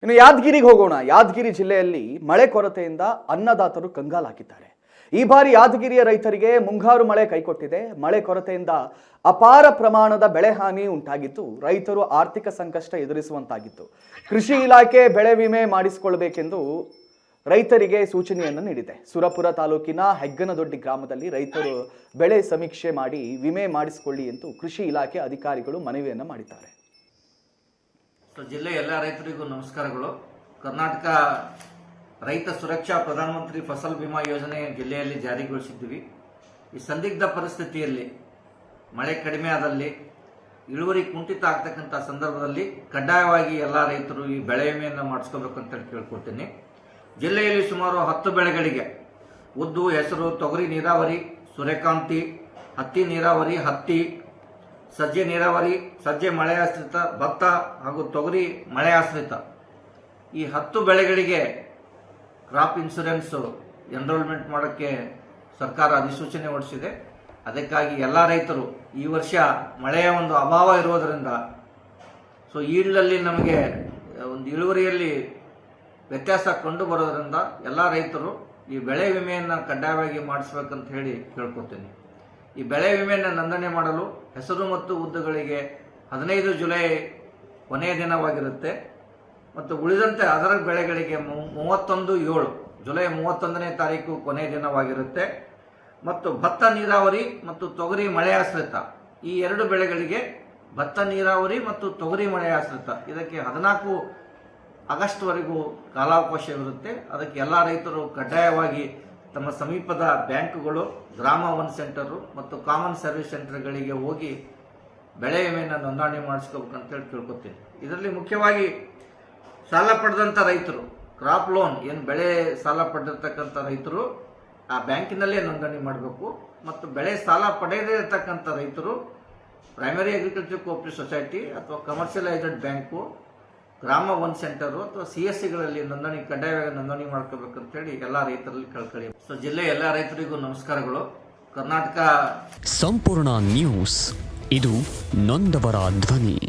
ಇನ್ನು ಯಾದಗಿರಿಗೆ ಹೋಗೋಣ. ಯಾದಗಿರಿ ಜಿಲ್ಲೆಯಲ್ಲಿ ಮಳೆ ಕೊರತೆಯಿಂದ ಅನ್ನದಾತರು ಕಂಗಾಲಾಗಿದ್ದಾರೆ. ಈ ಬಾರಿ ಯಾದಗಿರಿಯ ರೈತರಿಗೆ ಮುಂಗಾರು ಮಳೆ ಕೈಕೊಟ್ಟಿದೆ. ಮಳೆ ಕೊರತೆಯಿಂದ ಅಪಾರ ಪ್ರಮಾಣದ ಬೆಳೆ ಹಾನಿ ಉಂಟಾಗಿತ್ತು. ರೈತರು ಆರ್ಥಿಕ ಸಂಕಷ್ಟ ಎದುರಿಸುವಂತಾಗಿತ್ತು. ಕೃಷಿ ಇಲಾಖೆ ಬೆಳೆ ವಿಮೆ ಮಾಡಿಸಿಕೊಳ್ಳಬೇಕೆಂದು ರೈತರಿಗೆ ಸೂಚನೆಯನ್ನು ನೀಡಿದೆ. ಸುರಪುರ ತಾಲೂಕಿನ ಹೆಗ್ಗನದೊಡ್ಡಿ ಗ್ರಾಮದಲ್ಲಿ ರೈತರು ಬೆಳೆ ಸಮೀಕ್ಷೆ ಮಾಡಿ ವಿಮೆ ಮಾಡಿಸಿಕೊಳ್ಳಿ ಎಂದು ಕೃಷಿ ಇಲಾಖೆ ಅಧಿಕಾರಿಗಳು ಮನವಿಯನ್ನು ಮಾಡಿದ್ದಾರೆ. ಜಿಲ್ಲೆಯ ಎಲ್ಲ ರೈತರಿಗೂ ನಮಸ್ಕಾರಗಳು. ಕರ್ನಾಟಕ ರೈತ ಸುರಕ್ಷಾ ಪ್ರಧಾನಮಂತ್ರಿ ಫಸಲ್ ಬಿಮಾ ಯೋಜನೆ ಜಿಲ್ಲೆಯಲ್ಲಿ ಜಾರಿಗೊಳಿಸಿದ್ದೀವಿ. ಈ ಸಂದಿಗ್ಧ ಪರಿಸ್ಥಿತಿಯಲ್ಲಿ ಮಳೆ ಕಡಿಮೆ ಆದಲ್ಲಿ ಇಳುವರಿ ಕುಂಠಿತ ಆಗ್ತಕ್ಕಂಥ ಸಂದರ್ಭದಲ್ಲಿ ಕಡ್ಡಾಯವಾಗಿ ಎಲ್ಲ ರೈತರು ಈ ಬೆಳೆ ವಿಮೆಯನ್ನು ಮಾಡಿಸ್ಕೋಬೇಕಂತ ಕೇಳ್ಕೊಳ್ತೀನಿ. ಜಿಲ್ಲೆಯಲ್ಲಿ ಸುಮಾರು 10 ಬೆಳೆಗಳಿಗೆ ಉದ್ದು, ಹೆಸರು, ತೊಗರಿ ನೀರಾವರಿ, ಸೂರ್ಯಕಾಂತಿ, ಹತ್ತಿ ನೀರಾವರಿ, ಹತ್ತಿ, ಸಜ್ಜೆ ನೀರಾವರಿ, ಸಜ್ಜೆ ಮಳೆ ಆಶ್ರಿತ, ಭತ್ತ ಹಾಗೂ ತೊಗರಿ ಮಳೆ ಆಶ್ರಿತ ಈ 10 ಬೆಳೆಗಳಿಗೆ ಕ್ರಾಪ್ ಇನ್ಶೂರೆನ್ಸ್ ಎನ್ರೋಲ್ಮೆಂಟ್ ಮಾಡೋಕ್ಕೆ ಸರ್ಕಾರ ಅಧಿಸೂಚನೆ ಹೊರಡಿಸಿದೆ. ಅದಕ್ಕಾಗಿ ಎಲ್ಲ ರೈತರು ಈ ವರ್ಷ ಮಳೆಯ ಒಂದು ಅಭಾವ ಇರೋದರಿಂದ ಈಲ್ಡಲ್ಲಿ ನಮಗೆ ಒಂದು ಇಳುವರಿಯಲ್ಲಿ ವ್ಯತ್ಯಾಸ ಕಂಡು ಬರೋದ್ರಿಂದ ಎಲ್ಲ ರೈತರು ಈ ಬೆಳೆ ವಿಮೆಯನ್ನು ಕಡ್ಡಾಯವಾಗಿ ಮಾಡಿಸ್ಬೇಕಂತ ಹೇಳಿ ಕೇಳ್ಕೊತೀನಿ. ಈ ಬೆಳೆ ವಿಮೆಯನ್ನು ನೋಂದಣಿ ಮಾಡಲು ಹೆಸರು ಮತ್ತು ಉದ್ದುಗಳಿಗೆ 15 ಜುಲೈ ಕೊನೆಯ ದಿನವಾಗಿರುತ್ತೆ ಮತ್ತು ಉಳಿದಂತೆ ಅದರ ಬೆಳೆಗಳಿಗೆ 31/7 ಜುಲೈ 31ನೇ ತಾರೀಕು ಕೊನೆಯ ದಿನವಾಗಿರುತ್ತೆ ಮತ್ತು ಭತ್ತ ನೀರಾವರಿ ಮತ್ತು ತೊಗರಿ ಮಳೆ ಆಶ್ರಿತ ಈ 2 ಬೆಳೆಗಳಿಗೆ ಭತ್ತ ನೀರಾವರಿ ಮತ್ತು ತೊಗರಿ ಮಳೆ ಆಶ್ರಿತ ಇದಕ್ಕೆ 14 ಆಗಸ್ಟ್ವರೆಗೂ ಕಾಲಾವಕಾಶವಿರುತ್ತೆ. ಅದಕ್ಕೆ ಎಲ್ಲ ರೈತರು ಕಡ್ಡಾಯವಾಗಿ ತಮ್ಮ ಸಮೀಪದ ಬ್ಯಾಂಕ್ಗಳು, ಗ್ರಾಮ 1 ಸೆಂಟರು ಮತ್ತು ಕಾಮನ್ ಸರ್ವಿಸ್ ಸೆಂಟರ್ಗಳಿಗೆ ಹೋಗಿ ಬೆಳೆ ವಿಮೆಯನ್ನು ನೋಂದಣಿ ಮಾಡಿಸ್ಕೋಬೇಕಂತೇಳಿ ಕೇಳ್ಕೊತೀನಿ. ಇದರಲ್ಲಿ ಮುಖ್ಯವಾಗಿ ಸಾಲ ಪಡೆದಂಥ ರೈತರು, ಕ್ರಾಪ್ ಲೋನ್ ಏನು ಬೆಳೆ ಸಾಲ ಪಡೆದಿರ್ತಕ್ಕಂಥ ರೈತರು ಆ ಬ್ಯಾಂಕಿನಲ್ಲೇ ನೋಂದಣಿ ಮಾಡಬೇಕು ಮತ್ತು ಬೆಳೆ ಸಾಲ ಪಡೆಯದೇ ಇರತಕ್ಕಂಥ ರೈತರು ಪ್ರೈಮರಿ ಅಗ್ರಿಕಲ್ಚರ್ ಕೋಆಪರೇಟಿವ್ ಸೊಸೈಟಿ ಅಥವಾ ಕಮರ್ಷಿಯಲೈಸ್ಡ್ ಬ್ಯಾಂಕು, ಗ್ರಾಮ 1 ಸೆಂಟರು ಅಥವಾ CSCಗಳಲ್ಲಿ ಕಡ್ಡಾಯವಾಗಿ ನೋಂದಣಿ ಮಾಡ್ಕೋಬೇಕಂತ ಹೇಳಿ ಎಲ್ಲ ರೈತರಲ್ಲಿ ಕಳ್ಕೊಳ್ಳಿ. ಜಿಲ್ಲೆಯ ಎಲ್ಲ ರೈತರಿಗೂ ನಮಸ್ಕಾರಗಳು. ಕರ್ನಾಟಕ ಸಂಪೂರ್ಣ ನ್ಯೂಸ್, ಇದು ನೊಂದವರ ಧ್ವನಿ.